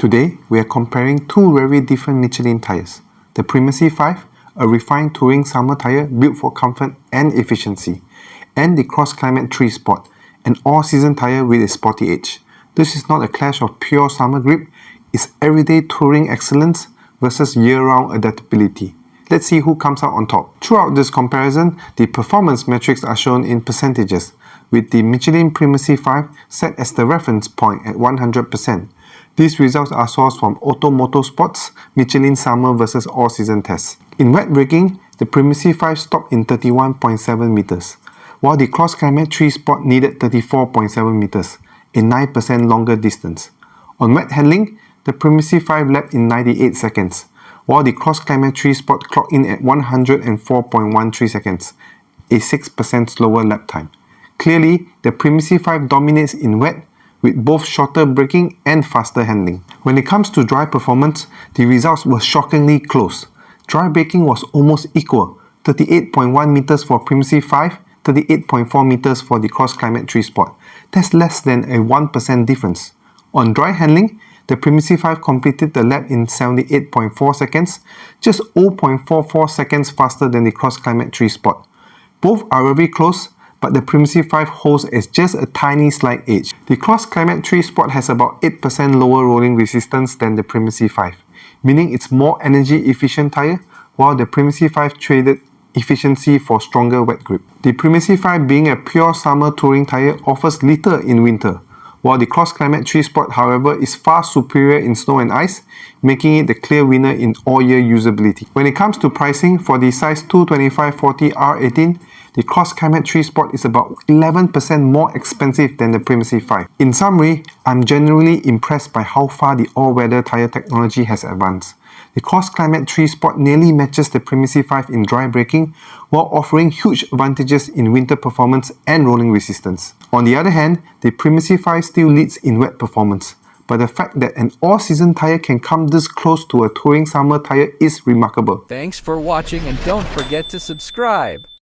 Today, we are comparing two very different Michelin tyres. The Primacy 5, a refined touring summer tyre built for comfort and efficiency, and the CrossClimate 3 Sport, an all-season tyre with a sporty edge. This is not a clash of pure summer grip, it's everyday touring excellence versus year-round adaptability. Let's see who comes out on top. Throughout this comparison, the performance metrics are shown in percentages, with the Michelin Primacy 5 set as the reference point at 100%. These results are sourced from Automotorsport's Michelin Summer versus All-Season tests. In wet braking, the Primacy 5 stopped in 31.7 meters, while the CrossClimate 3 Sport needed 34.7 meters, a 9% longer distance. On wet handling, the Primacy 5 lapped in 98 seconds, while the CrossClimate 3 Sport clocked in at 104.13 seconds, a 6% slower lap time. Clearly, the Primacy 5 dominates in wet, with both shorter braking and faster handling. When it comes to dry performance, the results were shockingly close. Dry braking was almost equal, 38.1 meters for Primacy 5, 38.4 meters for the CrossClimate 3 Sport. That's less than a 1% difference. On dry handling, the Primacy 5 completed the lap in 78.4 seconds, just 0.44 seconds faster than the CrossClimate 3 Sport. Both are very close, but the Primacy 5 holds as just a tiny slight edge. The CrossClimate 3 Sport has about 8% lower rolling resistance than the Primacy 5, meaning it's more energy efficient tyre, while the Primacy 5 traded efficiency for stronger wet grip. The Primacy 5, being a pure summer touring tyre, offers little in winter, while the CrossClimate 3 Sport, however, is far superior in snow and ice, making it the clear winner in all-year usability. When it comes to pricing, for the size 225/40 R18, the CrossClimate 3 Sport is about 11% more expensive than the Primacy 5. In summary, I'm genuinely impressed by how far the all-weather tyre technology has advanced. The CrossClimate 3 Sport nearly matches the Primacy 5 in dry braking, while offering huge advantages in winter performance and rolling resistance. On the other hand, the Primacy 5 still leads in wet performance, but the fact that an all-season tyre can come this close to a touring summer tyre is remarkable. Thanks for watching, and don't forget to subscribe.